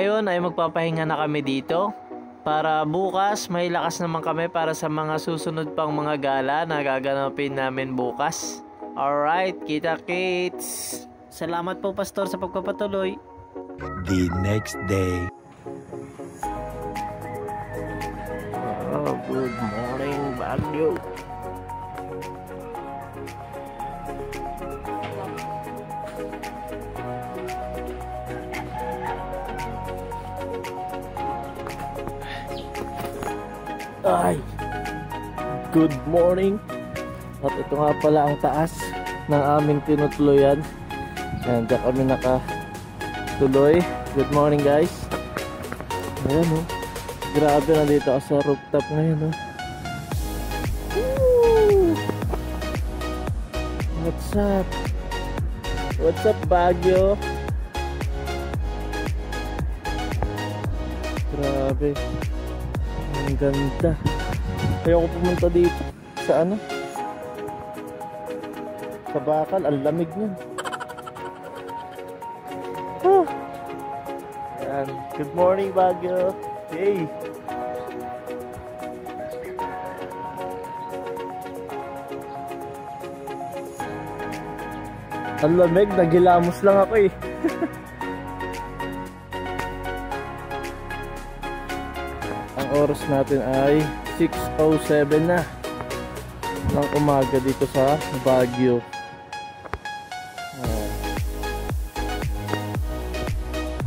ngayon ay magpapahinga na kami dito. Para bukas, may lakas naman kami para sa mga susunod pang mga gala na gaganapin namin bukas. Alright, kita-kits! Salamat po, Pastor, sa pagpapatuloy. The next day. Oh, good morning, Baguio. Ay, good morning. At ito nga pala ang taas ng aming tinutuluyan. Ayan, dyan kami nakatuloy. Good morning, guys. Ayan, oh. Grabe, nandito ako sa rooftop ngayon, oh. Woo! What's up? What's up, Baguio? Grabe. Ang ganda. Ayoko pumunta dito sa ano, sa bakal. Ang lamig nun. Yan. Good morning, Baguio. Hey. Ang lamig. Nagilamos lang ako eh. Ang oras natin ay 6:07 na ng umaga dito sa Baguio.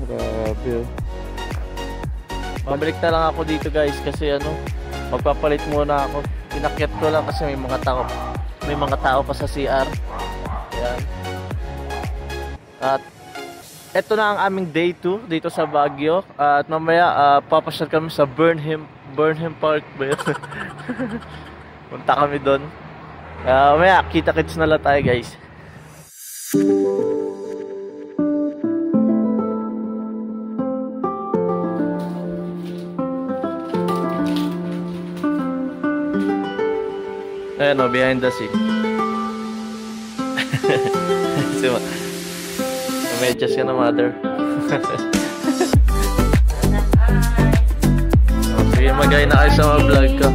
Grabe. Pabalik na lang ako dito, guys, kasi ano, magpapalit muna ako. Inakyat ko lang kasi may mga tao pa sa CR. Ayan. At ito na ang aming day 2 dito sa Baguio. At mamaya papasyal kami sa Burnham Park ba yun? Punta kami doon. Mamaya kita-kits na lang tayo, guys. Ayan o, behind the scene. Medyas ka na, mother. Sige, mag-ay na kayo sa mga vlog ko.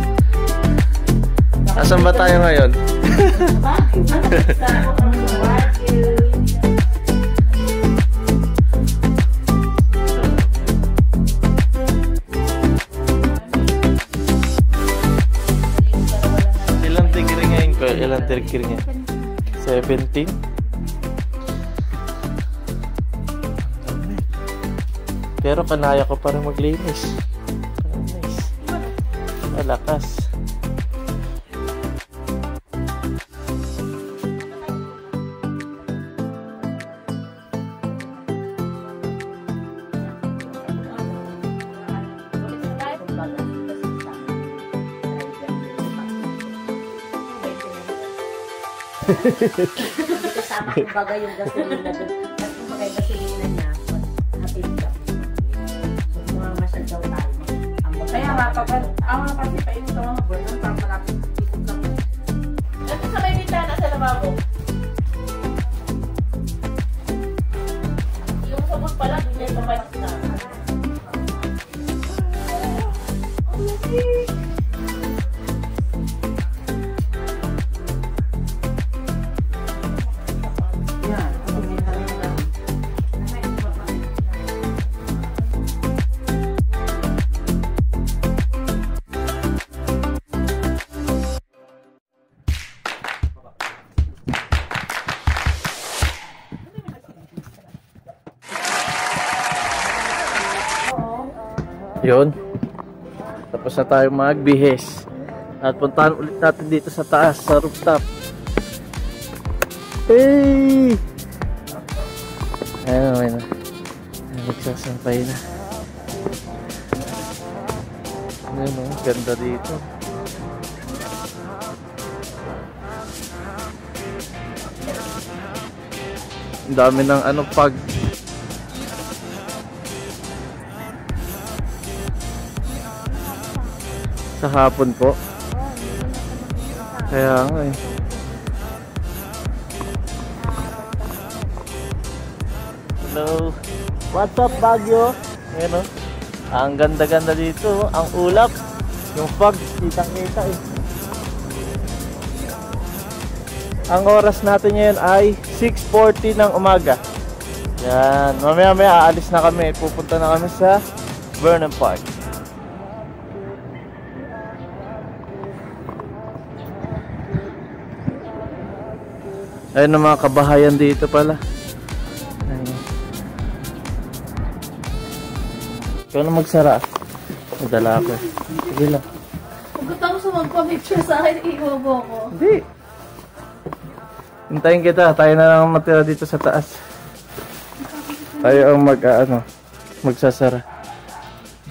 Asan ba tayo ngayon? Ilang degree ngayon ko? Ilang degree ngayon? 17? Pero kanaya ko pa rin maglinis. Nice. Malakas. Kasama kumbaga yung gasolina doon. At kumbaga yung gasolina niya, hatid ka. Mga masyal daw tayo. Kaya nga, kasi pa yung ito mga burn, ang pamalapit dito ka. Ito sa may bintana sa lababo. Yung sabon pala, doon niya papayak na. Oh, yun. Yun. Tapos na tayo magbihis. At puntahan ulit natin dito sa taas, sa rooftop. Hey! Ayan na, ayan na. Nagsasampay na. Ayan o, ganda dito. Ang dami ng ano, pag sa hapon po. Kaya nga eh. Hello. What's up, Baguio? Ayan o. Ang ganda-ganda dito. Ang ulap. Yung fog, kitang-kita eh. Ang oras natin ngayon ay 6:40 ng umaga. Yan. Mamaya-maya aalis na kami. Pupunta na kami sa Vernon Park. Ayun ang mga kabahayan dito pala. Ayun. Ikaw na magsara. Madala ako. Sige lang. Kung gusto mo sa magpa-picture sa akin, iiwago ko. Hindi. Hintayin kita. Tayo na lang matira dito sa taas. Tayo ang magsasara.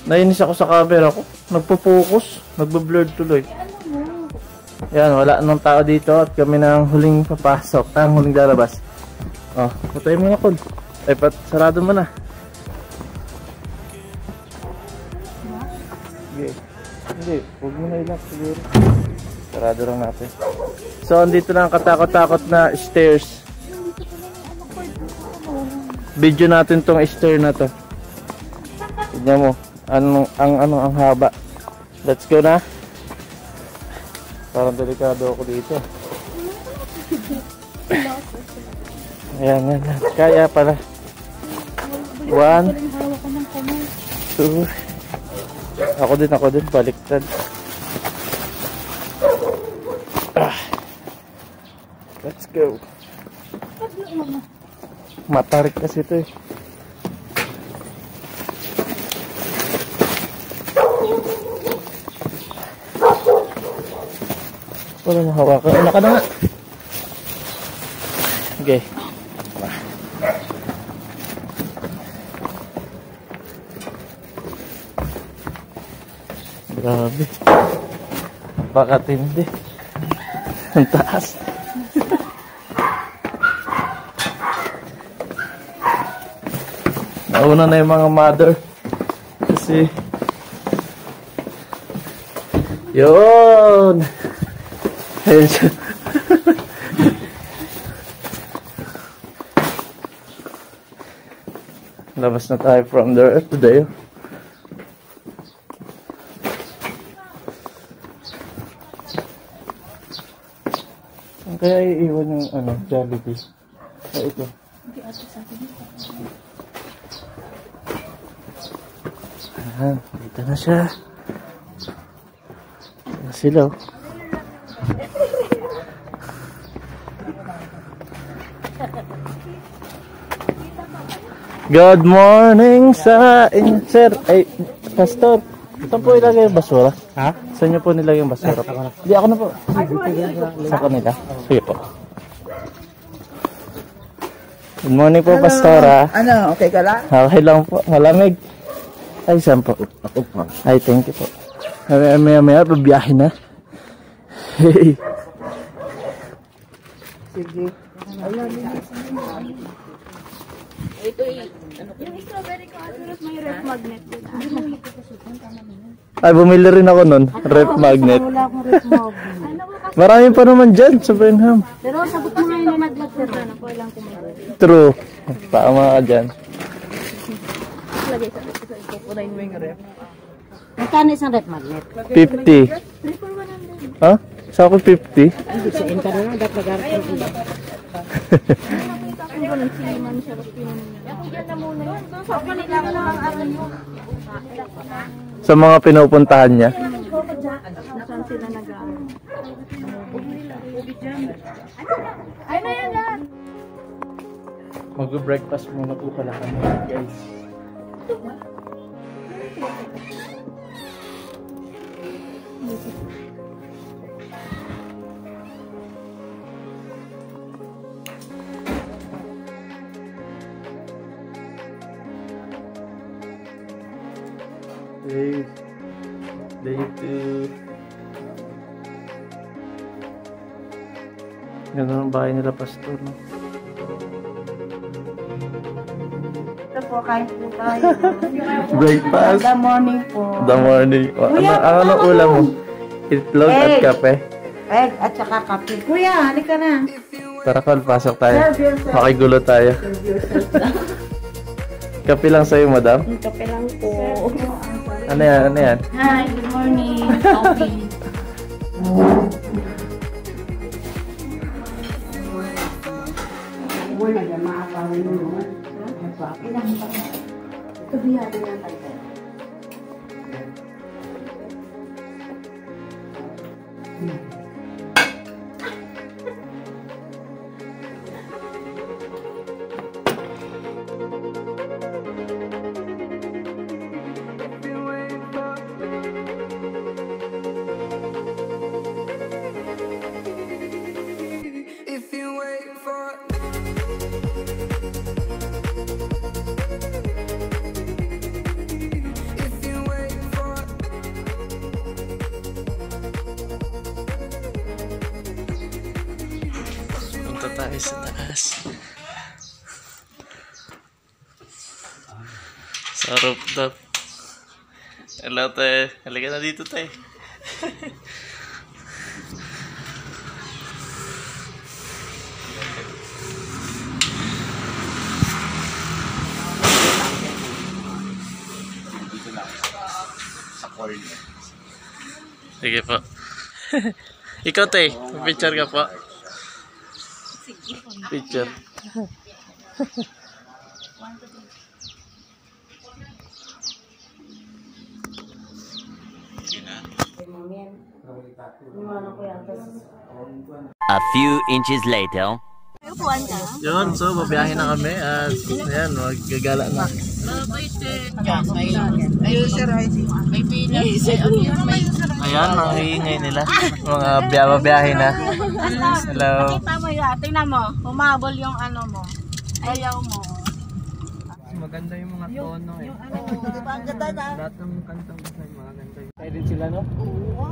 Nainis ako sa camera ko. Nagpo-focus. Nagbo-blur tuloy. Yan, wala nang tao dito at kami na ang huling papasok. Ang huling lalabas. Oh, putay mo na, Kon. Ay, sarado mo na. Okay. Hindi, huwag mo na ilang siguro. Sarado lang natin. So, andito na ang katakot-takot na stairs. Video natin tong stair na to. Tignan mo. Ang haba. Let's go na. Parang delikado ako dito. Ayan, yan. Kaya pala. 1, 2. Ako din. Baliktad. Let's go. Matarik kasi ito eh. Wala mo hawakan. Una ka na nga. Okay. Grabe. Napakatindi. Ang taas. Nauna na yung mga mother. Kasi yun. Ayun siya. Labas na tayo from there today. Ang kaya iiwan yung Jollibee. Ay, ito. Dito na siya. Dito na sila. Good morning sa inyo, sir. Ay, pastor. Saan po ilagay yung basura? Ha? Saan nyo po nilagay yung basura? Hindi, ako na po. Sa kanila? Sige po. Good morning po, pastora. Ano, okay ka lang? Okay lang po. Malamig. Ay, saan po? Ako pa. Ay, thank you po. Maya, babiyahe na. Hey. Sige. Ito yung strawberry ko, may ref magnet. Ay, bumili rin ako nun. Ref magnet. Wala akong ref magnet. Marami pa naman dyan sa Burnham. Pero sabot mo ngayon yung magnet sir, ano ko lang kumain. True. Tama ka dyan. Lagay sa ipupunayin mo yung ref. Magkano isang ref magnet? 50. 3 for 100. Ha? Sa ako 50? Hindi sa inta na lang, dapat nag-arap ko. Kung ba nang siliman siya, tapos pinunin niya. Ako dyan na muna yun. So, kanila ko lang ang araw yun. Sa mga pinupuntahan niya. Saan sila nag-aaral? Ay na yan lahat. Mag-breakfast muna po pala kami, guys. Day 2. Ganda ng bahay nila, pastor, no? Ito po, kain po tayo. Breakfast. The morning po. The morning. Anong ulam mo? Itlog at Egg. kape. Egg at saka kape. Kuya, halika na. Tara, Col, pasok tayo. Serve yourself. Makigulo tayo. Serve yourself na. Kape lang sa'yo, madam? Kape lang po. Ano yan? Ano yan? Hi, good morning. Coffee. Wala na maakawin mo. Ilang pa. Ito biyado ng tayo. If you wait for if you wait for Punta tayo sa taas. Sa rooftop. Hello, te. Halika na dito, te. Sige po. Ikaw, te. Picture ka po. Picture. A few inches later. Yun, so babiyahin na kami at ayan, maggagala na. Ayan, mga hiingay nila. Mga biyahe na. Hello. Tama yun. Tingnan mo. Humabol yung ano mo. Ayaw mo. Maganda yung mga tono eh. Diba ang ganda na? Lahat ng kantang gusto yung mga ganda yung... Pwede sila, no? Oo.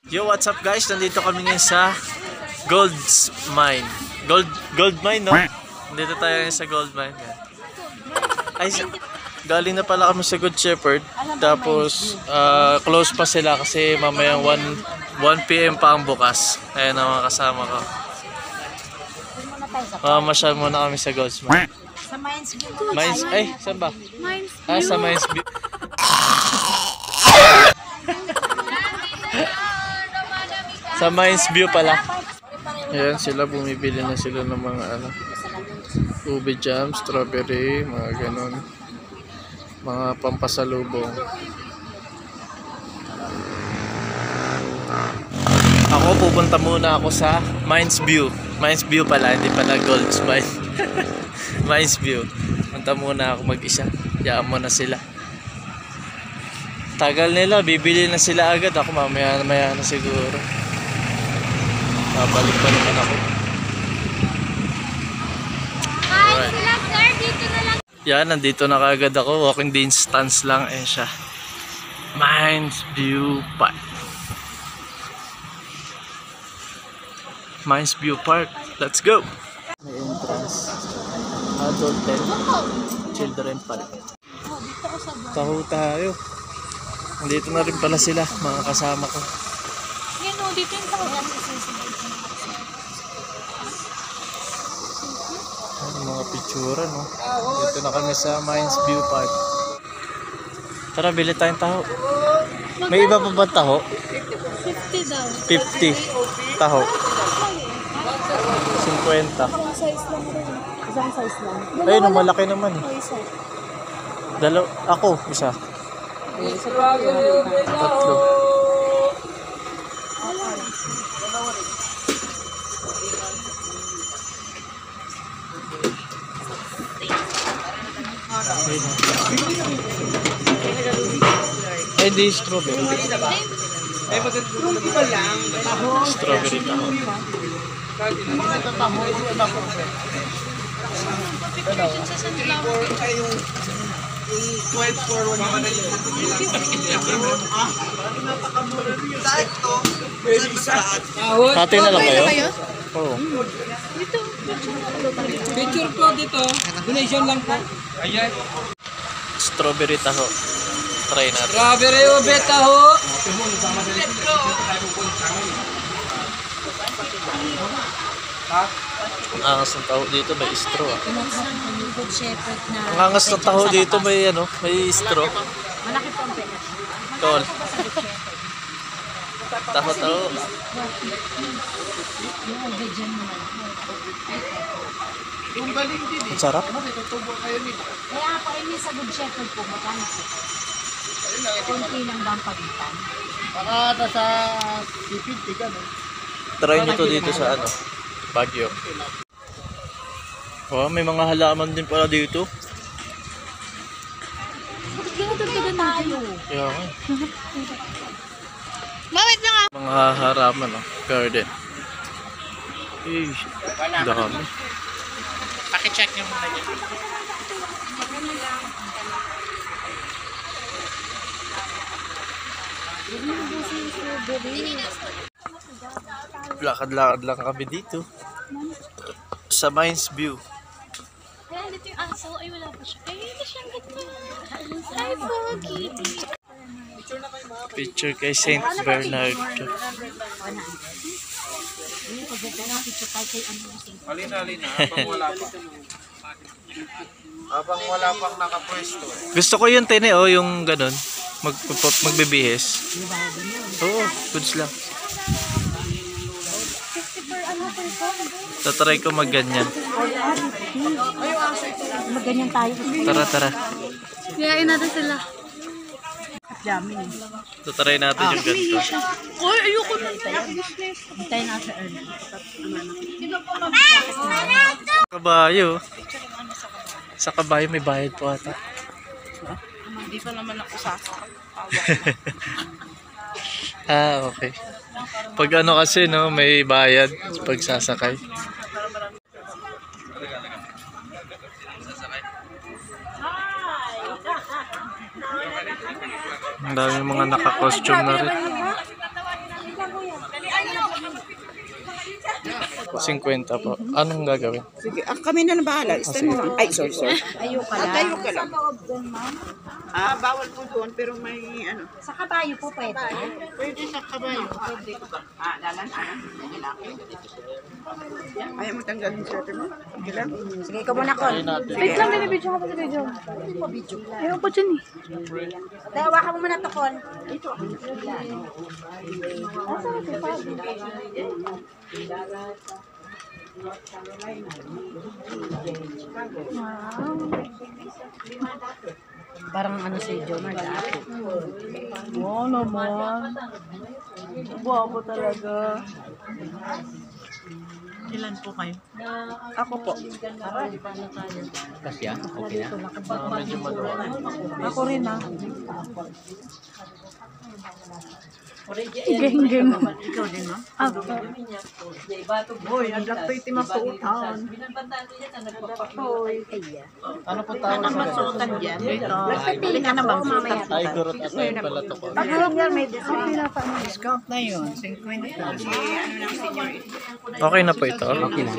Yo, what's up guys? Nandito kami ngayon sa Gold Mine. Gold Mine, no? Nandito tayo ngayon sa Gold Mine. Ay, galing na pala kami sa Good Shepherd. Tapos, close pa sila kasi mamayang 1 PM pa ang bukas. Ayan ang mga kasama ko. Masyal muna kami sa Gold Mine. Sa Mines View. Mines, ay, saan ba? Mines Sa Mines View. Sa Mines View pala. Ayan sila, bumibili na sila ng mga ano, ube jam, strawberry, mga ganon. Mga pampasalubong. Ako pupunta muna ako sa Mines View. Mines View pala, hindi pala Gold's Mine. Mines View. Punta muna ako mag-isa. Yaan mo na sila. Tagal nila, bibili na sila agad. Ako mamaya na siguro. Babalik pa naman ako. Alright. Yan, nandito na kaagad ako. Walking distance lang siya. Mines View Park. Mines View Park. Let's go! May entrance. Adult and Children Park. Taho tayo. Nandito na rin pala sila, mga kasama ko. Yan o, dito yung tayo. Mga pictura, no? Dito na kami sa Mines View Park. Tara, bili tayong taho. May iba pa ba taho? 50 daw. 50 taho. 50. Isang size lang rin. Isang size lang. Ayun, malaki naman eh. Isa. Ako, isa. Tatlo. Ay, di strawberry. Strawberry taho. Hati na lang kayo? Oo. Picture po dito. Donation lang po. Strawberry taho. Try natin. Strawberry ube taho. Ang angas ng taho dito, may straw. Ah. Good Shepherd na. Ang angas ng taho dito, may ano, may straw. Malaki po ang penas. Tol. Taho. Yung Obedyan naman. Ang sarap. Kaya po, ini sa Good Shepherd po, magkano po? Kunti lang ba ang pagitan? Try nito dito sa ano, Baguio. Oh, may mga halaman din pala dito. Pinatagdagan tayo. Kaya nga. Mga haraman, oh, garden. Eh, dami. Paki-check nyo muna dyan. Lakad-lakad lang kami dito. Sa Mines View. Kaya dito yung aso. Ay, wala pa siya. Ay, ito siyang ganda. Ay, pogi. Picture kay Saint Bernard. Halina. Habang wala pang nakapwesto. Gusto ko yung tene, oh, yung ganun. Magbibihis. Oo, goods lang. Tatry ko magganyan. Magganyan tayo. Tara. Yayain natin sila. Tatry natin yung ganito. Uy, ayoko na. Hintay na sa early. Kabayo. Sa kabayo may bayad po ata. Hindi pa naman ako sasakay. Ah, okay. Pag ano kasi, no, may bayad pag sasakay. Ang dami mga naka-costume na rin. 50 po. Anong gagawin? Sige, kami na bahala. Stand mo lang. Ay, sorry. Ayoko lang. Tayo ka lang. Bawal po doon, pero may ano. Sa kabayo po pwede. Pwede sa kabayo. Dalan. Ayaw mo tanggalin sa atin mo? Okay lang? Sige, ikaw muna, Con. Wait lang, binibidyo ka pa sa video. Ayaw pa dyan eh. Tayo, hawakan mo muna to, Con. Parang ano si Jomar dati. Oo naman. Guwapo talaga. Ilan po kayo? Ako po. Kasya? Okay na? Medyo maluwa. Ako rin ah. Geng. Ikaw din, ma'am? Ako. Hoy, naglaktay timasuutan. Ano po tawag sa Masuutan dyan. Pili ka na, ma'am. Mamaya. Ay, gurot at ay pala to. Pag-urog yan, may discount. Discount na yun. 50. Kasi ano lang senior. Okay na po ito? Okay na.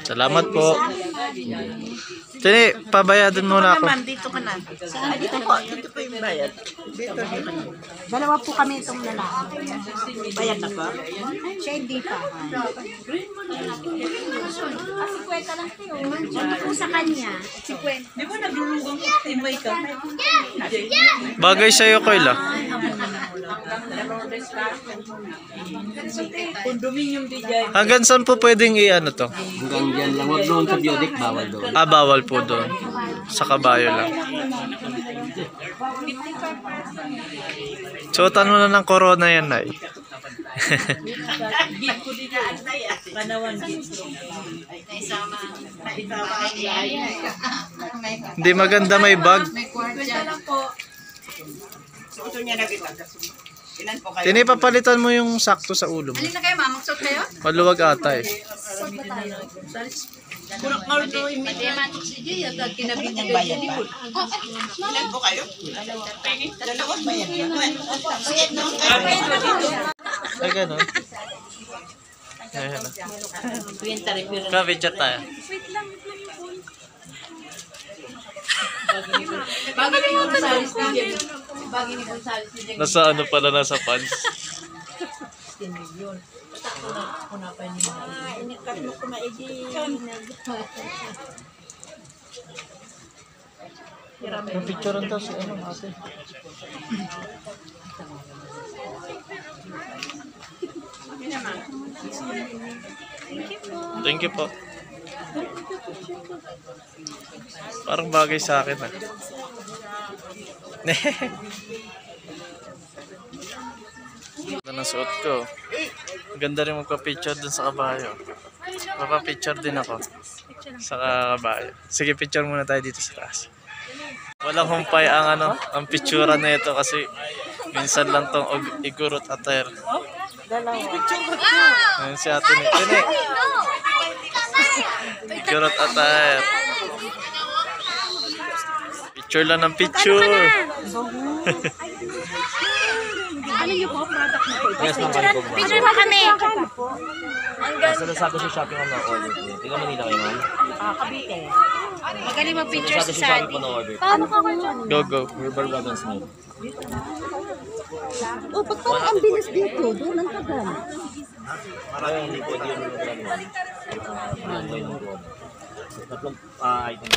Salamat po. Tini, pabayadin muna ako. Ma'am, dito ka na. Saan? Dito po. Dito po yung bayad. Dito. Dalawa po kami itong lalaki. Bayad na pa? Siya hindi pa. Kasi kwenta lang kayo. Ano po sa kanya? Si kwenta. Di ba naglulugang timay ka? Bagay sa'yo, Koyla. Condominium di dyan. Hanggang saan po pwedeng i-ano to? Hanggang dyan lang. Huwag doon sa biotic. Bawal doon. Ah, bawal po doon. Sa kabayo lang. Suotan mo na ng corona yan, Nay. Hindi maganda may bag. Suoto niya na kita. Ilan po kayo? Tinipapalitan mo yung sakto sa ulo mo. Alin na kayo, ma'am? Magsuot kayo? Maluwag ata eh. Kurang kaulo yung mathematics si Jay at kinabigyan niya di po. Ilan po kayo? Dalawa ba yan? Ay, gano'n. Ayan na. Ka-video tayo. Wait lang yung phone. Bagay ni Gonzales ni Jay. Bagay ni Gonzales ni Jay. Nasa ano pala, nasa pants. Yung picture to si ano ate. Thank you po. Parang bagay sa akin ah. Ganda ng suot ko. Ganda rin magpa-picture dun sa kabayo. Magpa-picture din ako sa kabayo. Sige, picture muna tayo dito sa taas. Walang humpay ang ano, ang pictura na ito kasi minsan lang tong igurot ater. Ayun si ate ni Tine. Igurot ater. Picture lang ng picture. Ano yung po, product na po? Yes, ma'am. Picture mo kami. Nasa Lazada si shopping on order. Tingnan Manila kayo, ma'am. Kabite. Magaling mag-picture Lazada si shopping on order. Paano ka kayo? Go, go. River Gardens Smith. Oh, ba't parang ang bilis dito? Doon ang tagal. Maraming hindi po dito yung gano'n. Tatlong item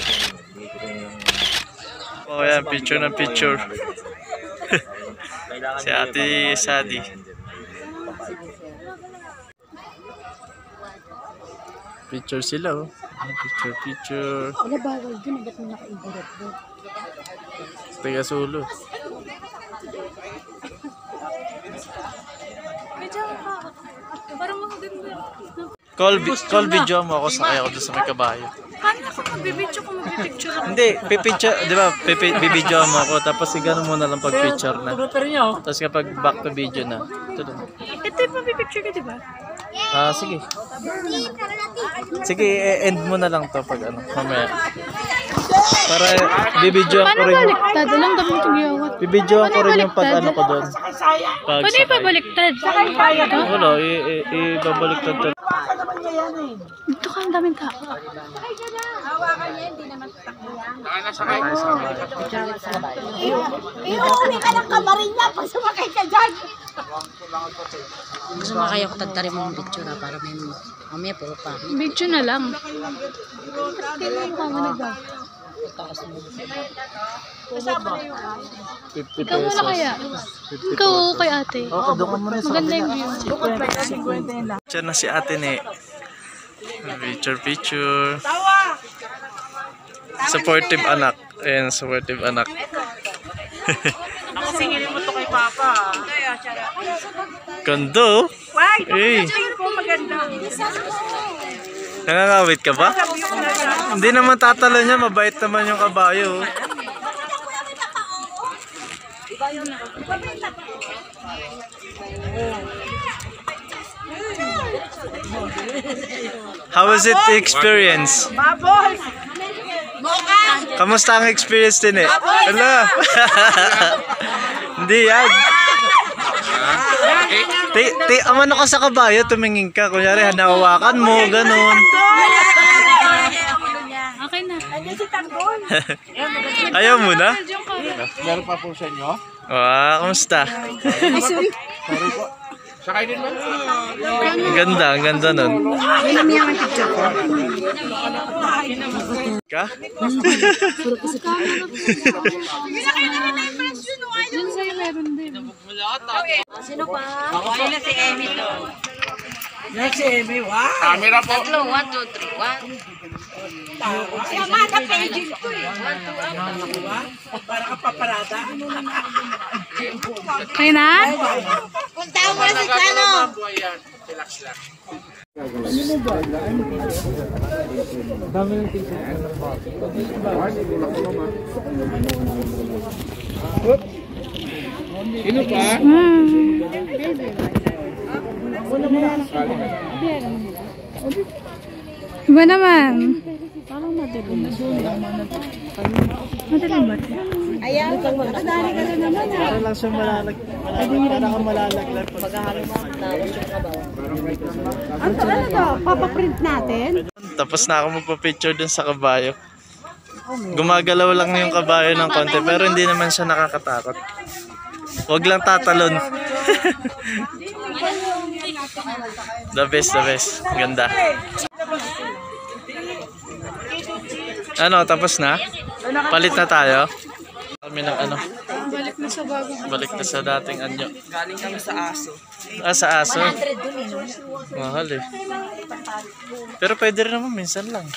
oh, yan. Picture na picture. Si Ate Sadi. Picture sila oh. Picture. Wala bawal dun. Ba't mo naka-igurot doon? Taga Sulo. Medyo ka. Parang maganda. Call video mo ako sakay ako doon sa may kabayo. Paano ako magbibidyo kung magbipicture ako? Hindi, pipicture, di ba? Bibidyo mo ako tapos sigano mo na lang pag picture na. Tapos kapag back to video na. Ito doon. Ito yung mabipicture ka, di ba? Ah, sige. Sige, end mo na lang to pag ano, mamaya. Para bibidyo ko rin. baliktad? Alam kami itong gawat. Bibidyo ko rin yung pag ano ko doon. Pag Paano yung pabaliktad? wala, ibabaliktad to. Ito ka, ang daming tao. Iuuli ka ng kamarin niya pag sumakay ka dyan. Sumakay ako tagtari mo ng picture na para may mamaya po pa. Video na lang. Kailan ka mo nagbago? 50 Ikaw muna pesos. kaya? Ikaw kay ate. Okay, doon ka muna sa Maganda yung view. picture na si ate ni. Picture. Supportive anak. Ayan, supportive anak. Ako singilin mo to kay Papa. Ganda. Eh, Po maganda. nangangawit ka ba? Hindi naman tatalo niya, mabait naman yung kabayo. How was it the experience? Baboy! Kamusta ang experience din eh? Hello? Hindi yan. Amano ka sa kabayo, tumingin ka. Kunyari, hanawakan mo, ganun. Okay na. Ayaw mo na? Meron pa po sa inyo? Kamusta? Sakay din ba? Ang ganda nun. Ka? Yun sa'yo meron din. Sino pa? Sino si Emmy to? Next si Emmy, wow! Camera po. 1, 2, 3, 1. Sama na paging ko eh. Para ka paparada. Okay na? Punta mo na si Chano. Ayan, relax lang. Sino pa? Iba naman. Parang madilim. Madilim ba? Ayan, pagdari ka na naman. Para lang siya para ka malalaglag. Paghahalo mo ang tapos yung kabaw. Ano to? Papaprint natin? Tapos na ako magpa-picture dun sa kabayo. Gumagalaw lang yung kabayo ng konti pero hindi naman siya nakakatakot. Huwag lang tatalon. The best, the best. Ganda. Ano, tapos na? Palit na tayo? Kami ng ano? Balik na sa bago. Balik na sa dating anyo. Galing kami sa aso. Ah, sa aso? 100 dun eh, no? Mahal eh. Pero pwede rin naman, minsan lang.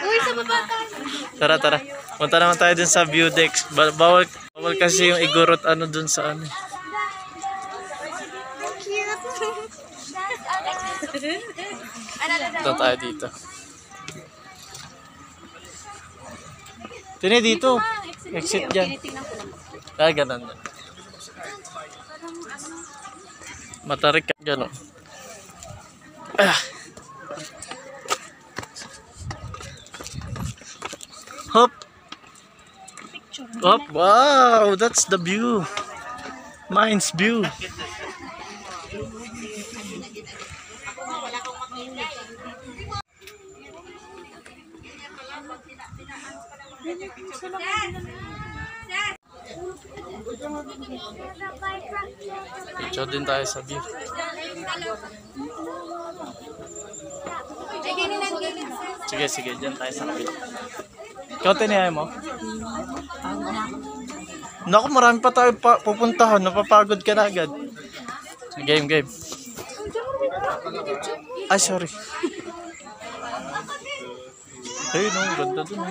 Uy, sa baba tayo. Tara, tara. Punta naman tayo dun sa view deck. Bawal kasi yung igurot ano dun sa ano. Ito tayo dito. Tini dito. Exit dyan. Ah, ganun. Matarik ka dyan, oh. Ah. Hop. Hop. Wow, that's the view. Mine's view. Picture din tayo sa view. Sige, sige. Diyan tayo sa kapit. Ikaw tiniyay mo? Naku, marami pa tayo pupuntahan. Napapagod ka na agad. Game, game. Ay, sorry. Ay, no. Ganda dun.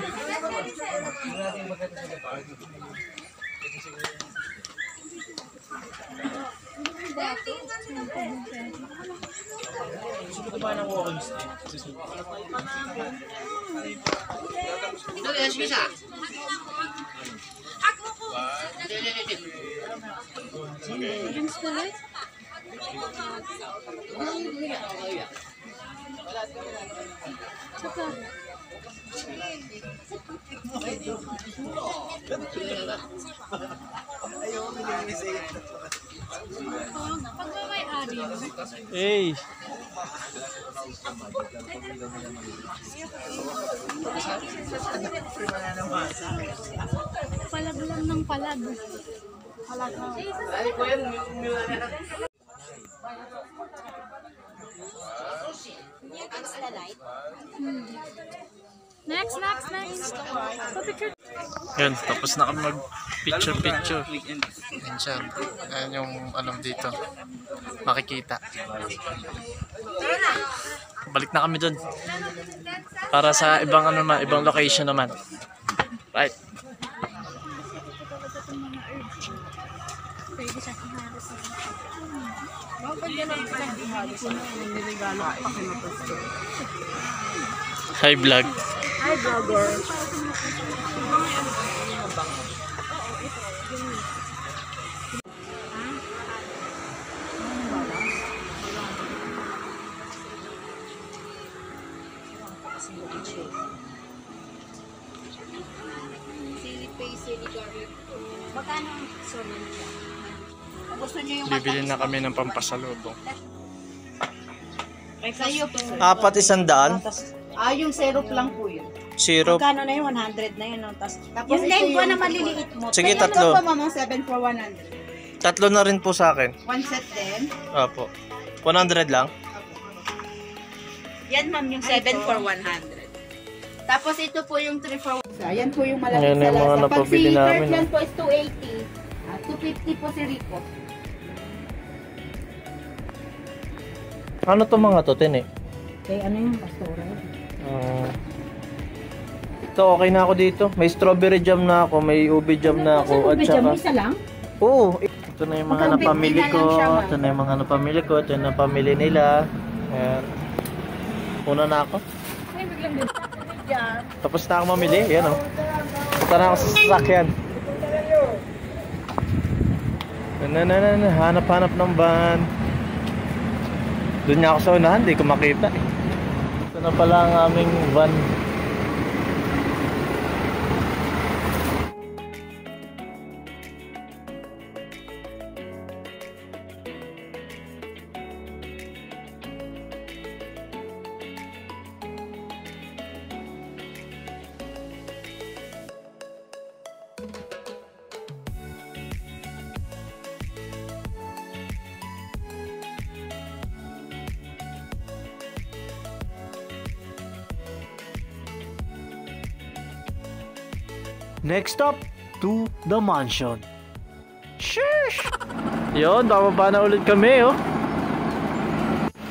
Hey. Palag lang ng palag. Palag lang. Next, next, next. Yan, tapos na kami mag-picture-picture. Yan siya. Ayan yung alam dito. Makikita. Balik na kami dun. Para sa ibang ano naman, ibang location naman. Right. Hi vlog. Hi vlogger. Sili paste, sili garlic. Magkano ang suman niya? Gusto niyo yung Bibili na kami ng pampasalubong. Sa'yo po. 400? Yung syrup lang po yun. Syrup. Magkano na yun? 100 na yun. No? Tapos yung lengua na maliliit mo. Sige, Ito tatlo. po, mama, 7 for 100. Tatlo na rin po sa akin. One set din. Opo. 100 lang? Yan, ma'am, yung 7 for 100. Tapos ito po yung 3 for 100. Ayan po yung malamig Ayan sa yung mga lasa. Pag napabili si namin, Kirkland po is 280. 250 po si Rico. Ano to mga to, Tin eh? Ano yung pastora? Ito, okay na ako dito. May strawberry jam na ako, may ube jam na ako. At saka, Isa lang? oo, ito na yung mga napamili ko. Ito na yung mga napamili ko. Ito yung napamili nila. Ayan. Una na ako. Tapos na ako mamili. Ayan o. Punta na ako sa sasakyan. Hanap-hanap ng van. Doon nga ako sa unahan, di ko makita. Ito na pala ang aming van. Next stop, to the mansion. Sheesh! Yun, bababa na ulit kami, oh.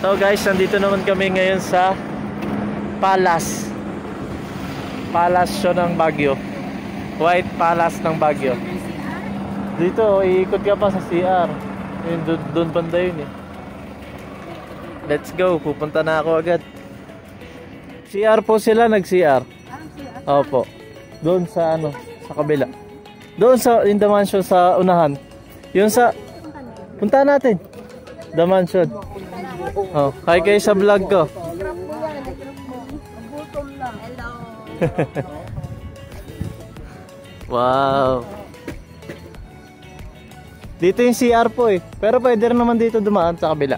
So guys, nandito naman kami ngayon sa Palace. Palace siya ng Baguio. White Palace ng Baguio. Dito, iikot ka pa sa CR. Yun, doon banda yun eh. Let's go, pupunta na ako agad. CR po sila, nag-CR. Opo. Doon sa ano, sa kabila. Doon sa in the mansion sa unahan. Yun sa punta natin. The mansion. Oh, hi kayo sa vlog ko. Wow. Dito yung CR po eh. Pero pwede rin naman dito dumaan sa kabila.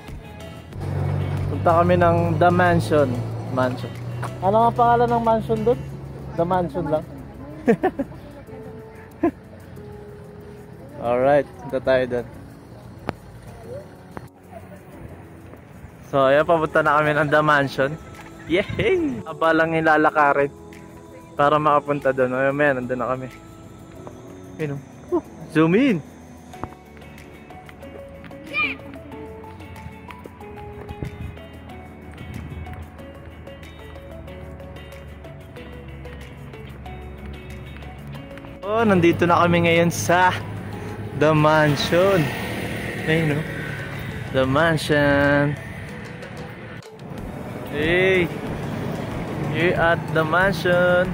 Punta kami ng The Mansion. Mansion. Ano nga pangalan ng mansion doon? The Mansion lang. Alright, punta tayo doon. So, ayan, papunta na kami ng The Mansion. Yehey! Abalang ilalakarin para makapunta doon. Ayan, man, nandun na kami. Ayun, zoom in! Oh, nandito na kami ngayon sa The Mansion. Ayun, no? The Mansion. Hey! Here at The Mansion.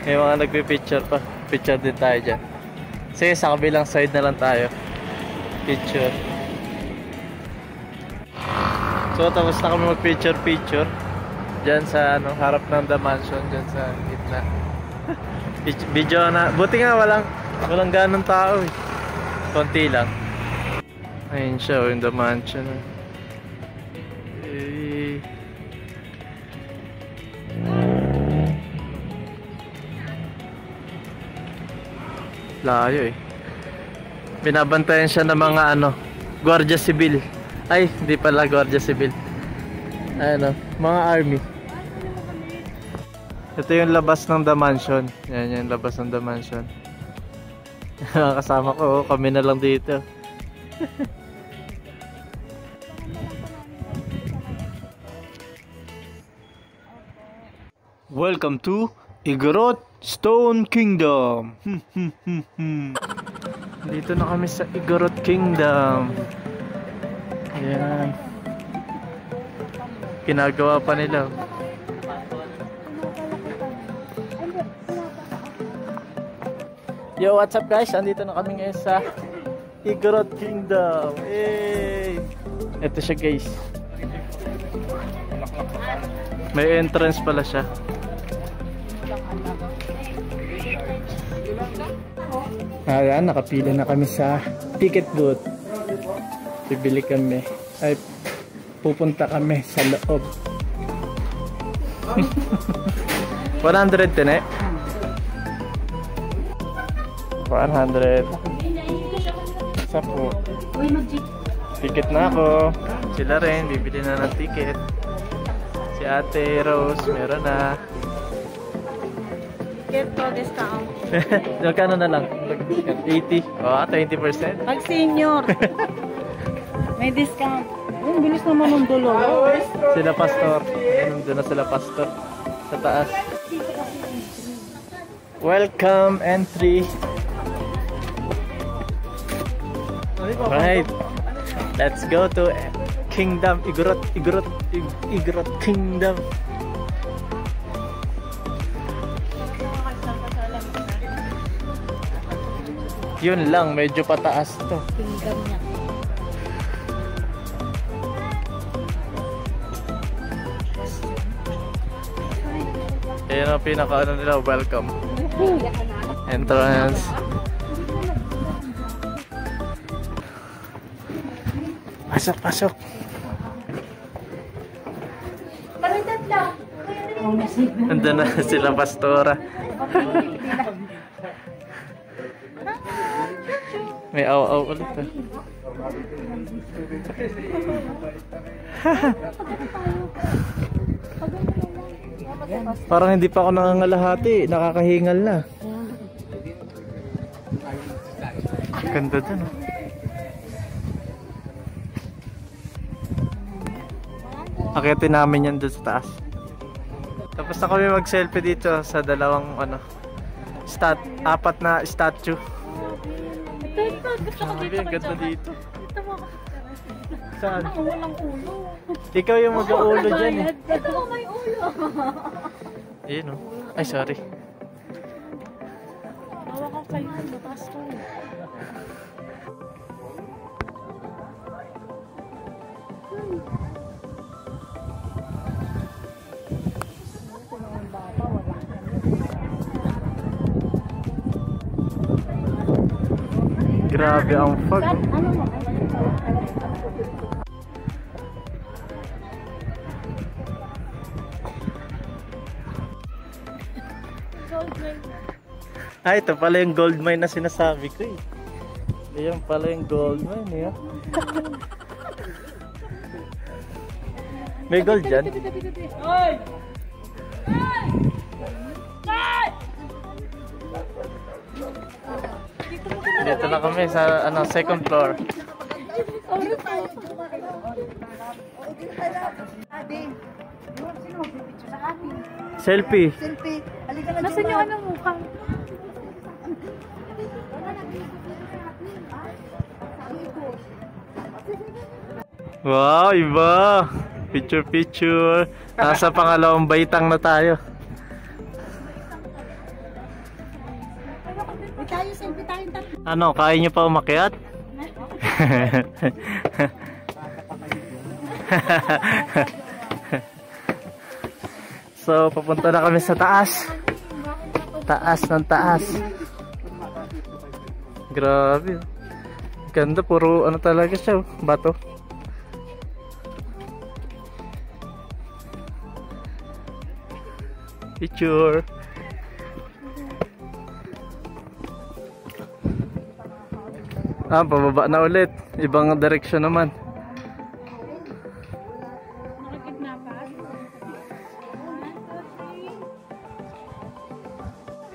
May mga nagpipicture pa. Picture din tayo dyan. Sige, sa kabilang side na lang tayo. Picture. So, tapos na kami mag-picture-picture. Diyan sa ano, harap ng The Mansion, diyan sa gitna. Video na, buti nga walang ganong tao eh. Konti lang. Ayun siya, yung The Mansion. Eh. Layo eh. Binabantayan siya ng mga ano, Guardia Civil. Ay, hindi pala Guardia Civil. Ano, mga army. Ito yung labas ng The Mansion. Yan yung labas ng The Mansion. Kasama ko, kami na lang dito. Welcome to Igorot Stone Kingdom. Dito na kami sa Igorot Kingdom. Ayan. Ginagawa pa nila. Yo, what's up guys? Andito na kami ngayon sa Igorot Kingdom. Hey! Ito siya guys. May entrance pala siya. Ayan, nakapila na kami sa ticket booth. Bibili kami. Ay, pupunta kami sa loob. 100 din eh. 100. Isa po. Ticket na ako. Sila rin, bibili na ng ticket. Si Ate Rose, meron na. Get to discount. Magkano na lang? 80? Oh, 20%. Pag senior. May discount. Ang bilis naman ng dulo. Sila Pastor. Nandun na sila Pastor. Sa taas. Welcome entry. Right. Let's go to Kingdom. Igorot Kingdom. Yun lang, medyo pataas to. Kingdom niya. Ayan ang pinaka ano nila, welcome. Entrance. Pasok, pasok. Nandun na sila pastora. May aw-aw ulit. Parang hindi pa ako nangangalahati. Nakakahingal na. Ganda dun. Akitin namin yan doon sa taas. Tapos na kami mag-selfie dito sa dalawang apat na statue. Ganda dito. Saan? Walang ulo. Ikaw yung mag-uulo dyan eh. Ito may ulo. Ayun o. Ay sorry. Hawa ka kayo. Mataas ko. Grabe ang fog. Ah, ito pala yung gold mine na sinasabi ko eh. Ayan pala yung gold mine eh. May gold dyan? Hoy! Dito na kami sa second floor. Selfie. Nasaan yung ano mukha? Wow, iba. Picture picture. Nasa pangalawang baitang na tayo. Ano, kaya nyo pa umakyat? So, papunta na kami sa taas. Taas ng taas. Grabe. Ganda, puro ano talaga siya, bato. Picture. Ah, pababa na ulit. Ibang direksyon naman.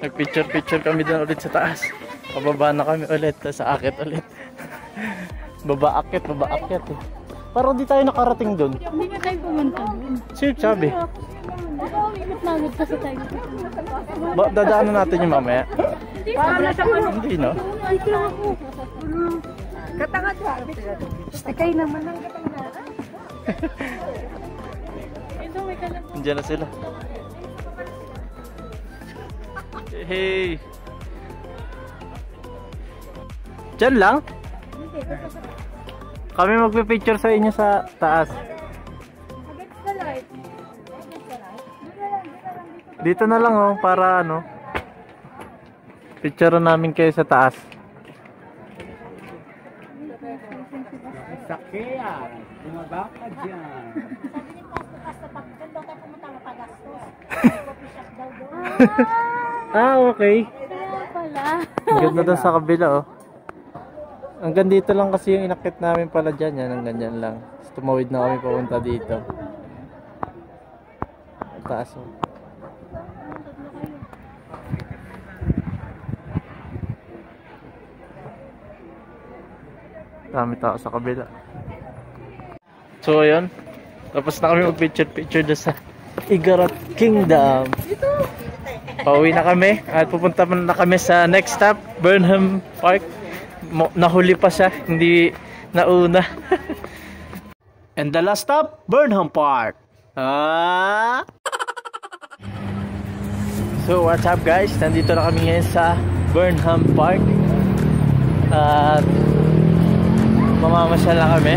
Nag-picture kami doon ulit sa taas. Pababa na kami ulit. Sa akit ulit. Baba akit. Eh. Parang di tayo nakarating doon. Hindi na tayo pumunta doon. Sino sabi? Oo, ingat kasi tayo. Dadaanan natin yung mamaya. Hindi sana sa ano. Hindi, no? Ay, ako. Katangad ba? Ikay naman ang katangad. Ito, may kalam. Nandiyan na sila. Hey! Diyan lang? Kami magpipicture sa inyo sa taas. Dito na lang oh, para ano. Picture namin kayo sa taas. Sakyan, bumaba ka dyan. Ah, okay. Ang ganda doon sa kabila oh. Hanggang dito lang kasi yung inakit namin pala dyan. Yan, ang ganyan lang. Tumawid na kami papunta dito. Taas oh. Dami tao sa kabila. So ayun, tapos na kami mag-picture doon sa Igorot Kingdom. Pauwi na kami at pupunta na kami sa next stop, Burnham Park. Nahuli pa siya, hindi nauna. And the last stop, Burnham Park. So what's up guys, nandito na kami ngayon sa Burnham Park. At mamamasyal na kami.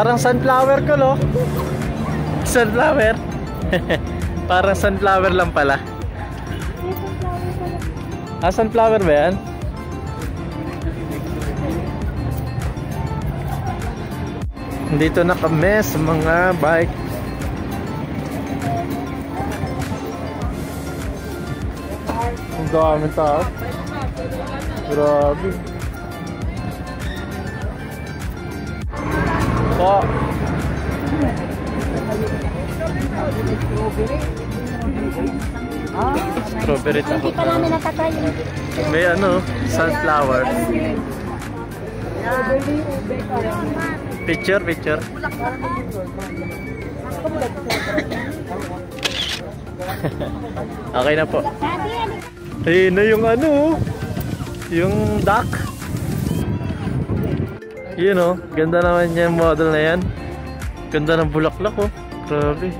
Parang sunflower ko, lo. Sunflower. Parang sunflower lang pala. Ah, sunflower ba yan? Dito na kami sa mga bike. Ang daming tao. Grabe. So, strawberry taho. Hindi pa namin natatry. May ano, sunflower. Picture. Okay na po. Ayun na yung ano, yung duck. Yun oh, ganda naman yung model na yan. Ganda ng bulaklak oh. Grabe.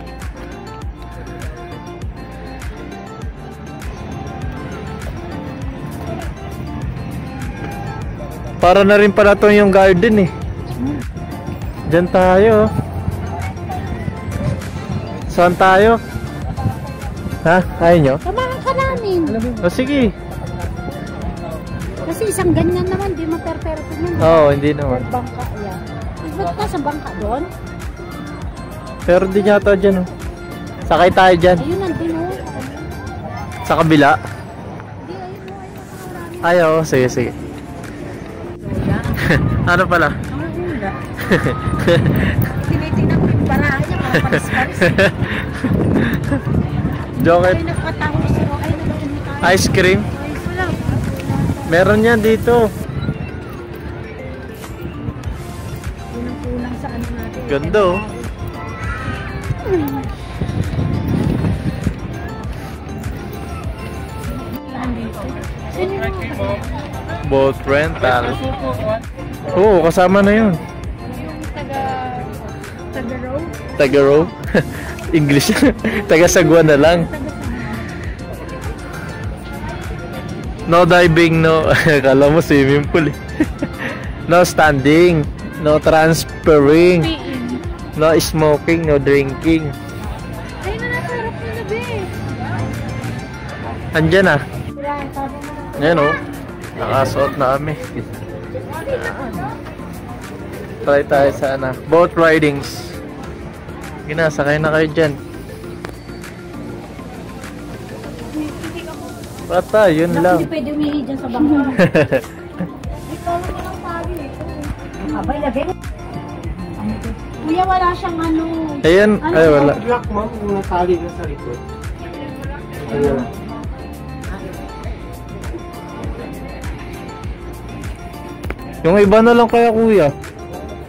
Para na rin pala itong yung garden eh. Diyan tayo. Saan tayo? Ha? Ayaw nyo? Samahan ka namin. O sige. Kasi isang ganyan naman, di maperperto naman. Oo, hindi naman. Bangka, yan. Ba't ka sa bangka doon? Pero di yata dyan oh. Sakay tayo dyan. Ayun, nandun oh. Sa kabila. Ayaw, sige. Ano pala? Tinitingnan ko yung baraya, paris-paris. Joke. Ay, nakatawag sa'yo. Ay, nagkakita tayo. Ice cream? Ay, wala. Meron yan dito. Yun ang kulang sa ano natin. Ganda oh. Boat rental. Oo, kasama na yun. Yung taga-row. Taga-row? English. Taga-sagwa na lang. No diving, no. Kala mo swimming pool eh. No standing. No transferring. No smoking, no drinking. Ay, nanasarap na na, be. Andyan ah. Ayan oh. Nakasuot na kami. Try tayo sa ano, boat ridings. Ginasakay na kayo dyan. Bata, yun lang. Hindi pwede umihi dyan sa bangka. Ikaw naman ang pari. Abay, lagay. Kuya, wala siyang ano. Ayan, ay wala. Black ma'am, yung natali na sa likod. Ayun. Yung iba na lang kaya kuya.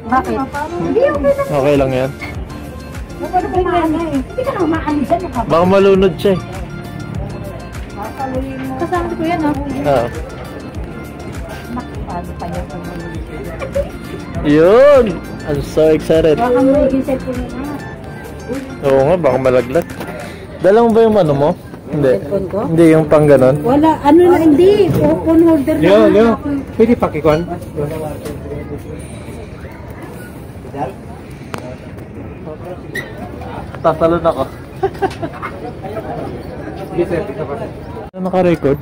Bakit? Hindi, Okay lang yan. Hindi ka na umaano dyan. Baka malunod siya eh. Kasama ko yan, ha? Oo. Nakapado pa yan. Yun! I'm so excited. Baka mo yung cellphone na. Oo nga, baka malaglag. Dala mo ba yung ano mo? Hindi. Cellphone ko? Hindi, yung pang ganon. Wala, ano na, hindi. Phone holder na. Leo, pwede pakikuan? Tatalon ako. Sige sir, pito pa. Naka-record?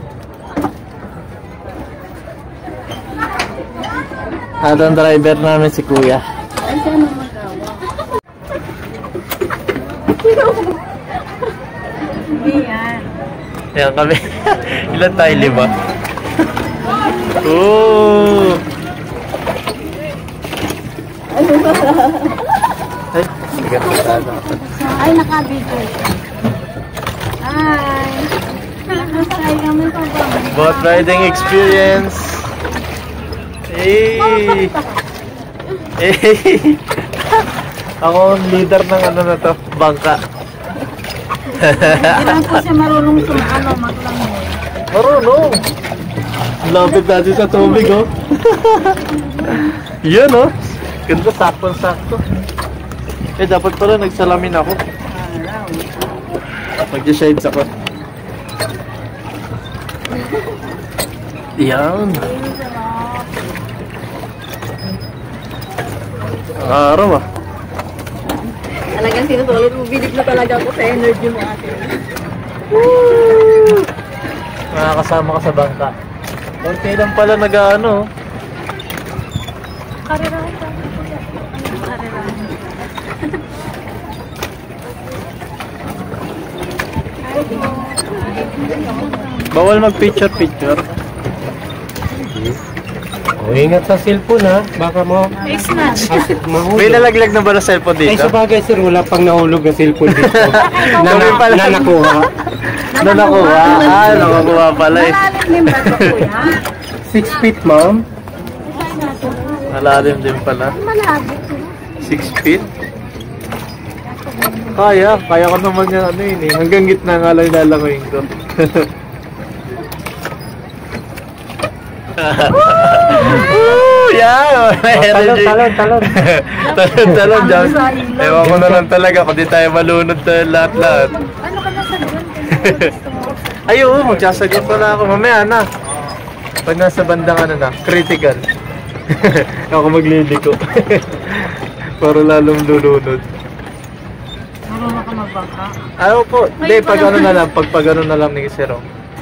At ang driver namin si Kuya. Ay, siya naman magawa. Hindi yan. Ayan kami. Ilan tayo? 5? Oo! Ay, sige. Ay, nakabigay. Hi! Nakasay kami sa bangka. Boat riding experience! Hey! Hey! Ako ang leader ng ano na to, bangka. Hindi lang po siya marunong maglangoy. Marunong! Lapit natin sa tubig, oh. Yun, oh. Ganda, sakto-sakto. Eh, dapat pala nagsalamin ako. Mag-shades ako. Yan. Ang araw, ah. Talagang sinusulit mo. Bilib na talaga ako sa energy mo ate. Nakakasama ka sa bangka. Okay lang pala nag-ano. Karerahan ka. Karerahan. Bawal mag-picture-picture. Oh, ingat sa cellphone ha. Baka mo mahulog. May nalaglag na ba na cellphone Ay, dito? sa bagay sir, wala pang nahulog na cellphone dito. na nakuha. Na nakuha? Ah, nakakuha pala eh. Malalim din ba ito, kuya? 6 feet, ma'am. Malalim din pala. Malabo. 6 feet? Kaya ko naman yung ano yun eh. Hanggang gitna nga lang ilalangoyin ko. Yeah! Talon. Talon, Jams. Ewan ko na lang talaga kung di tayo malunod tayo lahat-lahat. Ano ka na sa doon? Ay, oo, magsasagot ko na ako. Mamaya na. Pag nasa bandang ano na, critical. Ako magliliko. Para lalong lulunod. Marunong ka magbangka? Ayaw po. Hindi, pag ano na lang, pag ano na lang ni Sero.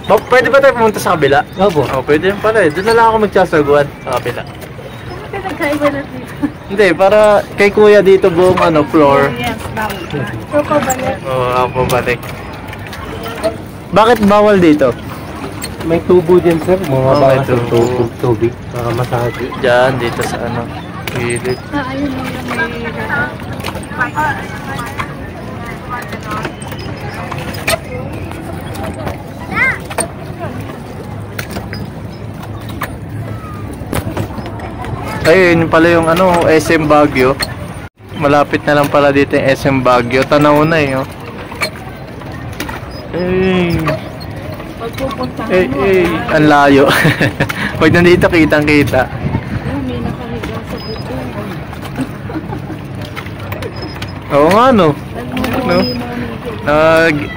Pwede ba tayo pumunta sa kabila? Opo. Oh, pwede yun pala eh. Doon na lang ako magsasaguan sa kabila. Ano pinagkaiba na dito? Hindi, para kay kuya dito buong ano, floor. Yes, bawal na. So, pabalik. Oo, ako balik. Bakit bawal dito? May tubo din sir. Mga Oh, may baka sa tubo. tubig. Baka masagi. Diyan, dito sa ano, gilid. Ayun mo yung may gano'n. Ayun pala yung ano, SM Baguio. Malapit na lang pala dito yung SM Baguio. Tanaw na eh. Oh. Pagpupunta Ang layo. Pag nandito kitang-kita. may nakahiga sa bubong. Oo nga no. No?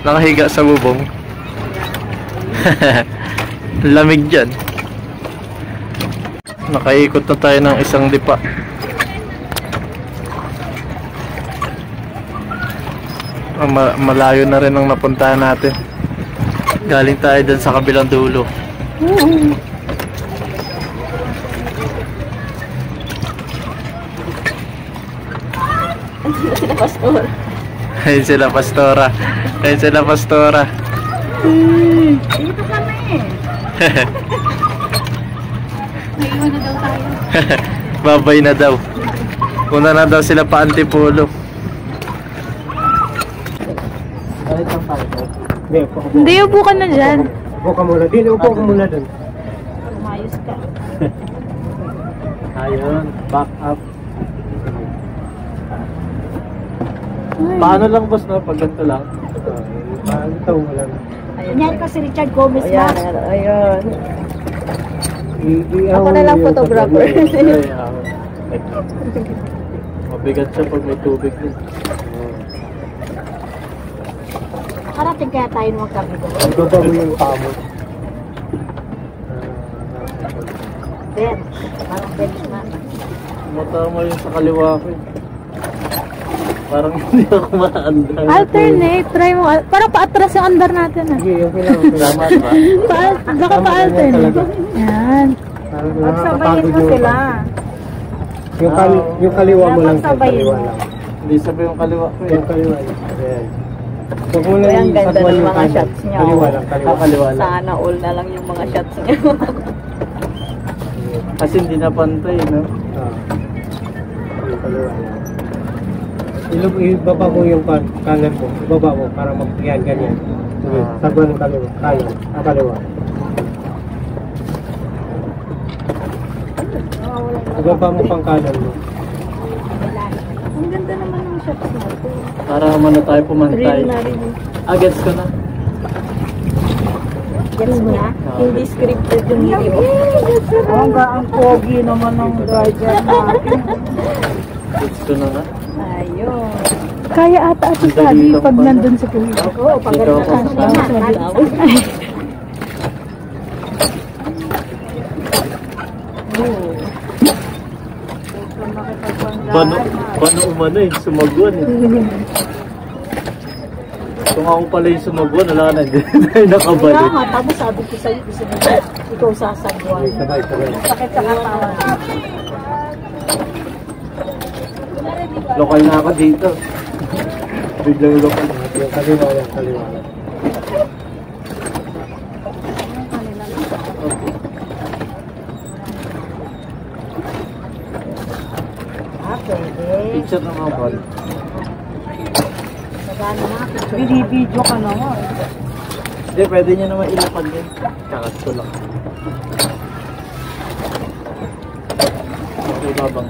Nakahiga sa bubong. Lamig dyan. Nakaikot na tayo ng isang dipa. Malayo na rin ang napuntahan natin. Galing tayo dun sa kabilang dulo. Ayun sila Pastora. Ayun sila Pastora. Dito kami. Naiwan na daw tayo. Babay na daw. Una na daw sila pa Antipolo. Hindi, upo ka na dyan. Upo ka muna. Upo ka muna dun. Umayos ka. Ayun, back up. Paano lang boss no? Pag ganito lang? Ito wala. Yan kasi Richard Gomez na. Ayun. Ako na lang photographer. Mabigat siya pag may tubig din. Karating kaya tayo ng kami doon. Ibaba mo yung paa mo. Ben, parang benchmark. Matama yung sa kaliwa ko eh. Parang hindi ako maandar. Alternate, try mo. Parang paatras yung andar natin ah. Sige, okay lang. Tama ba? Baka pa-alternate. Yan. Pagsabayin mo sila. Yung kaliwa mo lang. Pagsabayin mo. Hindi sabi yung kaliwa ko eh. Yung kaliwa. Ayan. Huwag mo lang Ang ganda isagwan ng yung mga kanan. shots niya. Kaliwa lang, kaliwa. Kaliwa lang. Sana all na lang yung mga shots niya. Kasi hindi na pantay, no? Yung kaliwa lang. Ibaba mo yung kanan mo. Ibaba mo para yan, ganyan. Sige, sagwan ng kaliwa. Kanan. Kaliwa. Ibaba mo pang kanan mo. Ang ganda naman ng shots natin. Para muna tayo pumantay. Gets ko na. Gets mo na? Hindi scripted yung video. Ang pogi naman ng guardian natin. Gets ko na nga. Ayun. Kaya ata ito sabi pag nandun sa kuya. Oo, pag Dito ako ganun Paano sumagwan eh. Kung ako pala yung sumagwan, wala ka na din tayo nakabalik. Kaya nga, tapos sabi ko sa'yo, gusto mo na ikaw sasagwan. Sabay. Sakit sa katawan. Lokal na ako dito. Biglang lokal na. Yung kaliwa. Pwede. Picture na mga ball. Magano na. Binibidyo ka na nga. Hindi, pwede nyo naman ilapag din. Kakat ko lang. Okay, babang.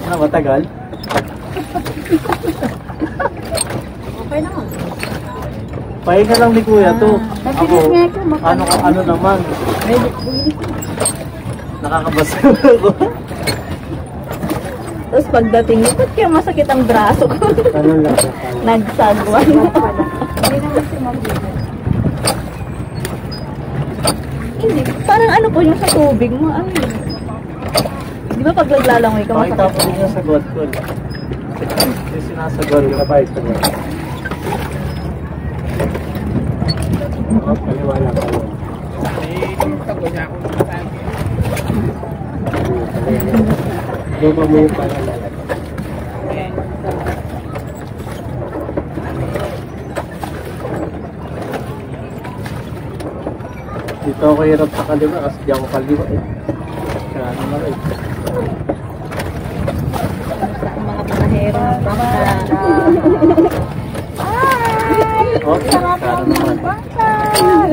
Ano, matagal? Okay naman. Pahinga lang ni Kuya to. Ako, ano naman. Nakakabasa ako. Tapos pagdating niyo, ba't kaya masakit ang braso ko? Nagsagwan. Hindi naman si Maldita. Hindi. Parang ano po yung sa tubig mo. Ano yun? Di ba pag naglalangoy ka masakit? Pakita po din yung sagot ko. Kasi sinasagot ko. Sabay. Kaliwa. Tago niya ako sa akin. Doon mo yung pangalan. Dito ako hirap sa kaliwa kasi di ako kaliwa eh. Kaya ano na eh. Mga panahero. Oh, kaya naman.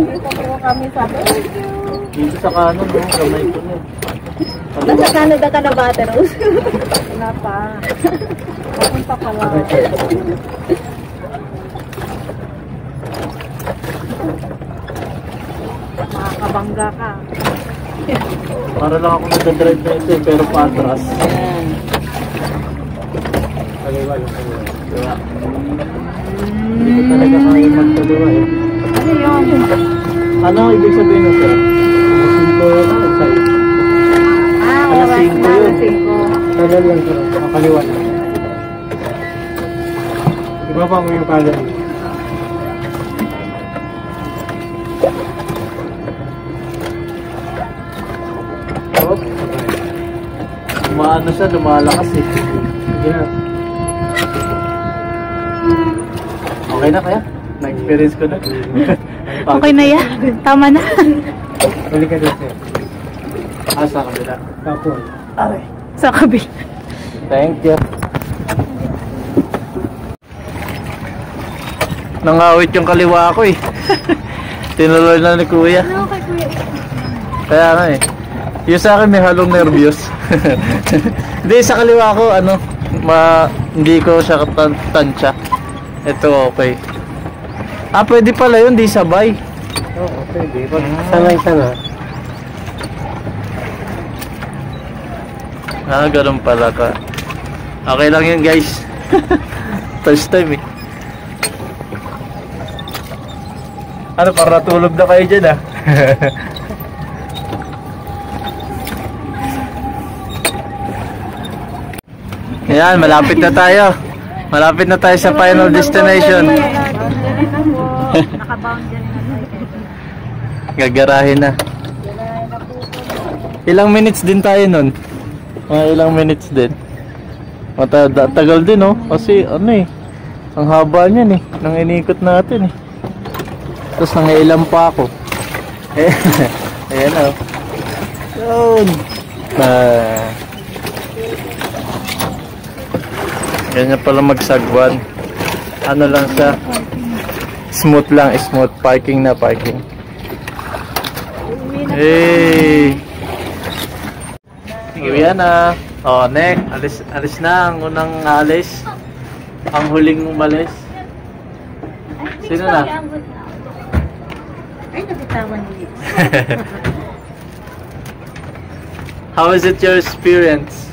Dito po kami sa Dito sa kanon, no? Gamay ko na. Nasa Canada ka na ba, Teros? Wala pa. Papunta pa lang. Makakabangga ka. Para lang ako nagdadrive na ito eh, pero patras. Kaliwa. Diba? Hindi ko talaga kaya magkaliwa eh. Ano yun? Ano ibig sabihin na sir? Alas 5 yun. Tagal lang sir. Kaliwa. Iba pa mo yung kanan. Oh. Umaano siya, lumalakas eh. Sige na. Okay na kaya? Na-experience ko na. Okay na yan. Tama na. Balik ka dito sir. Sa kabila. Tapos. Aray. Sa kabila. Thank you. Nangawit yung kaliwa ko eh. Tinuloy na ni Kuya. Ano kay Kuya? Kaya nga eh. Yung sa akin may halong nervyos. Hindi, sa kaliwa ko ano, hindi ko siya tansya. Ito okay. Ah, pwede pala yun, di sabay. Oo, pwede. Pag sanay-sana. Ah, ganun pala ka. Okay lang yun guys. First time eh. Ano, para tulog na kayo dyan ah. Ayan, malapit na tayo. Malapit na tayo sa final destination. Nakabound dyan na. Gagarahin na. Ilang minutes din tayo nun? Mga ilang minutes din. Tagal din oh. Kasi ano eh. Ang haba niyan eh. Nang inikot natin eh. Tapos nangailan pa ako. Ayan oh. Yun. Ganyan pala magsagwan. Ano lang siya. Smooth lang. Smooth. Parking na parking. Hey! Sige yan na. Oh, next. Alis na. Ang unang alis. Ang huling umalis. Sino na? Ay, nabitawan ulit. How is it your experience?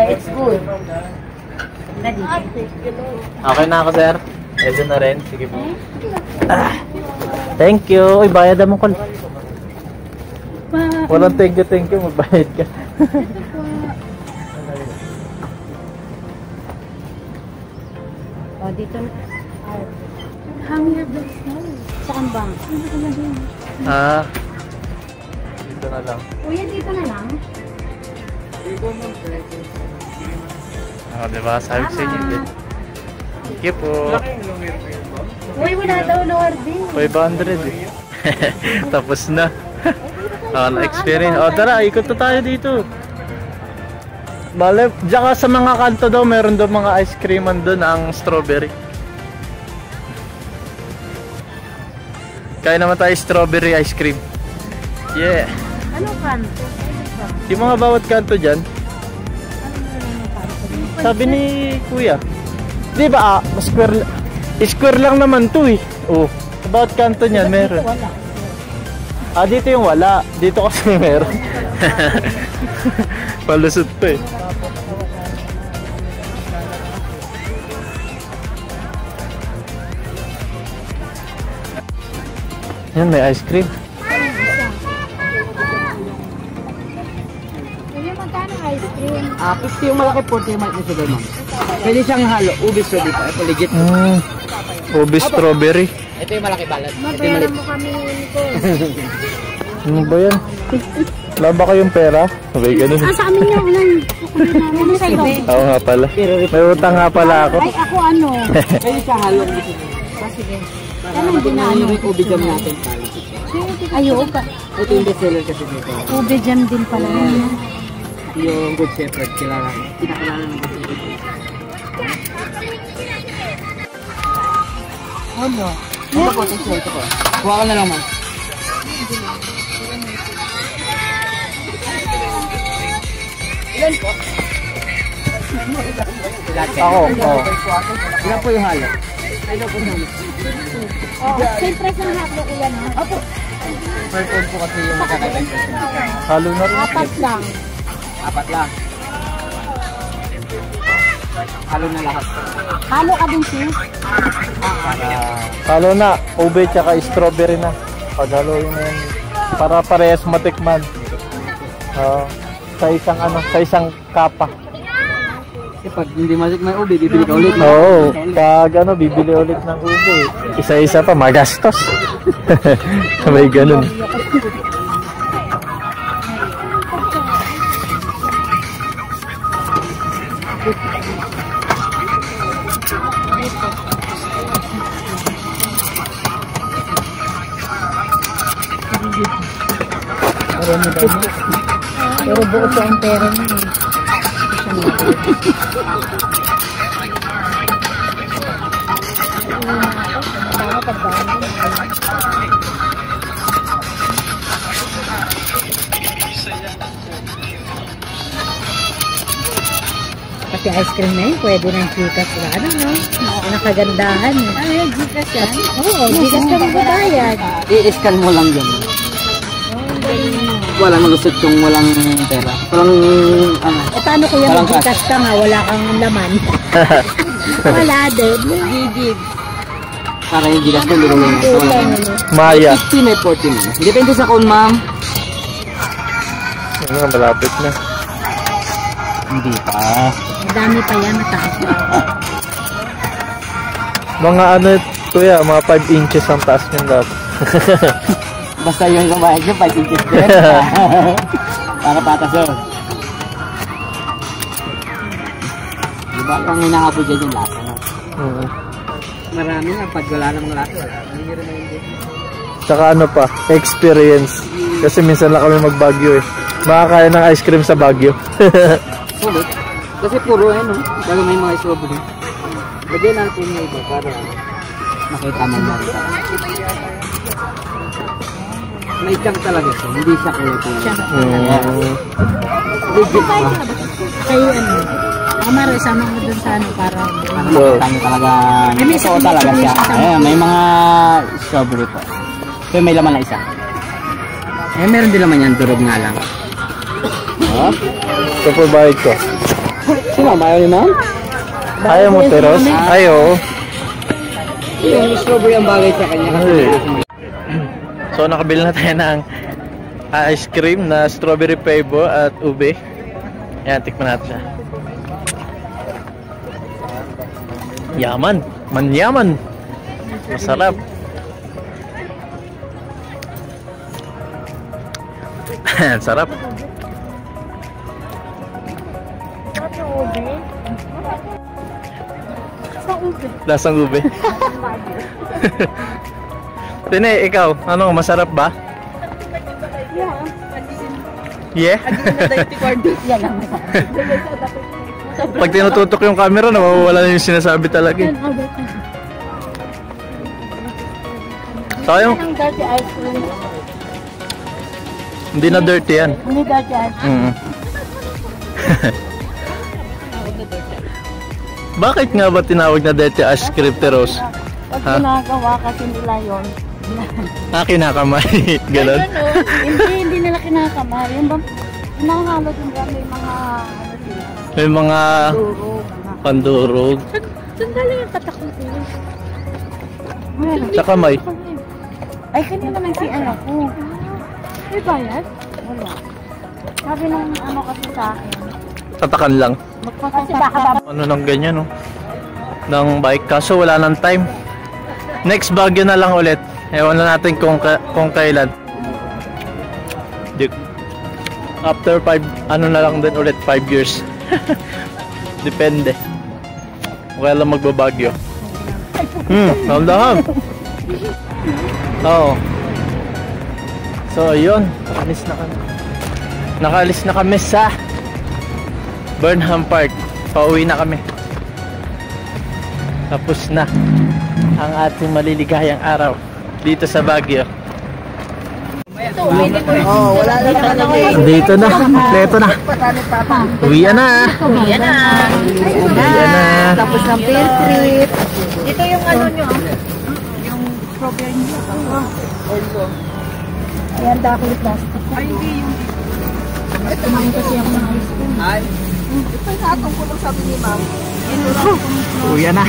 It's good. Ready? Okay na ako, sir. Eto na rin. Sige po. Thank you. Uy, bayad mo ko. Walang thank you, magbayad ka. Oh, dito na. Hanger blocks na. Saan ba? Ah. Dito na lang. Kuya, dito na lang. Oh, diba? Sabi ko sa inyo. Thank you po. Uy, wala daw lower din. 500 eh. Tapos na. Na-experience. O, tara, ikot na tayo dito. Bale, diyan sa mga kanto daw, meron daw mga ice creaman doon ang strawberry. Kaya naman tayo strawberry ice cream. Yeah. Ano kanto? Yung mga bawat kanto dyan. Sabi ni Kuya. Di ba square lang naman to eh. Oh, bawat kanto niyan meron. Ah, dito yung wala. Dito kasi meron. Palusot pa eh. Yan, may ice cream. Kuya, magkano ice cream? 50 yung malaki, 40 yung maliit na sugar, ma'am. Pwede siyang halo, ubi strawberry pa. Ito legit. Ubi strawberry. Ito yung malaki balat. Ito yung Mabayaran maliit. mo kami ko. Ano ba yan? Wala ba kayong pera? Sabay ganun. Sa amin yung ulan. Ano sa'yo? Oo nga pala. May utang nga pala ako. Ay, ako ano? Pwede siyang halo. Sige. Ano yung ano? Yung ubi jam natin pala. Ayun ka. Ito yung bestseller kasi dito. Ube jam din pala. Yung Good Shepherd, kilala. Pinakilala ng Good Shepherd. Ano? Ano po, ito ko. Kuha ka na lang, ma'am. Ilan po? Ako, oo. Ilan po yung halo? Oh, same price ng hotdog ko yan, ha? Opo. Per phone po kasi yung makakailan. Halo na rin. 4 lang. 4 lang. Halo na lahat. Halo ka din, sis? Halo na. Ube tsaka strawberry na. Paghaloin na yan. Para parehas matikman. Sa isang sa isang kapa. Kasi pag hindi masik may ubi, bibili ka ulit. Oo. Pag bibili ulit ng ube. Isa-isa pa, magastos. May ganun. Pero buo pa ang pera niya. Kasi ice cream na yun, pwede ng Gcash na no? Nakagandahan eh. Ano yung Gcash yan? Oo, Gcash ka magbabayad. I-scan mo lang yun. Walang lusot yung walang pera. Walang Eh paano kuya mag-Gcash ka nga, wala kang laman? Wala din. Gigid. para yung gilas ko lulong ito. Maya. 15 may 14. Depende sa cone, ma'am. Ano, malapit na. Hindi pa. Dami pa yan, mataas pa. Mga ano, kuya, mga 5 inches ang taas niyang dapat. Basta yung kabayag nyo, 5 inches din. Para patas yun. Diba, ang hinahabol dyan yung lato. Marami nga, pag wala namang lato, wala. Tsaka ano pa, experience. Kasi minsan lang kami mag-Baguio eh. Makakain ng ice cream sa Baguio. Sulit. Kasi puro ano, lalo may mga strawberry. Lagyan natin yung iba para makita mo na rin. May chunk talaga siya, hindi siya kulay-kulay. Legit ba? Kayo ano, Amar, isama mo dun sa ano para Makita nyo talaga, totoo talaga siya. Ayan, may mga strawberry po. So may laman na isa. Eh, meron din naman yan, durog nga lang. Oh. Ito po bayad ko. Sino, bayaw niyo ma'am? Ayaw mo, Teros? Ayaw. Yung strawberry ang bagay sa kanya kasi So nakabili na tayo ng ice cream na strawberry flavor at ube. Ayan, tikman natin siya. Yaman, manyaman. Masarap. Sarap. Lasang ube. Tine, ikaw, ano, masarap ba? Yeah? Pag tinututok yung camera, nawawala na yung sinasabi talaga. Tayo? Hindi na dirty yan. Hindi dirty ice cream. Bakit nga ba tinawag na dirty ice cream, Teros? Pag ginagawa kasi nila yun. Kinakamay. Ganon. Hindi nila kinakamay. Yung bang nahalo yung may mga ano sila. May mga pandurog. Saan galing yung tatak ng sila? Sa kamay. Ay, kanina naman si ano ko. May bayad? Wala. Sabi nung ano kasi sa akin. Tatakan lang. Kasi baka Ano nang ganyan, no? Ng bike. Kaso wala nang time. Next Baguio na lang ulit. Ewan na natin kung kailan. After 5, ano na lang din ulit, 5 years. Depende. Kaya lang magbabagyo. Dahan-dahan. Oo. So, ayun. Nakaalis na kami sa Burnham Park. Pauwi na kami. Tapos na ang ating maliligayang araw dito sa Baguio. Dito na. Kompleto na. Uwian na. Uwian na. Uwian na. Tapos ng field trip. Ito yung ano nyo. Yung problem nyo. Ayan, dako yung plastic. Ay, hindi yung... Kumain kasi ako ng ice cream. Ay. Ito yung atong kulong sabi ni ma'am. Uwian na.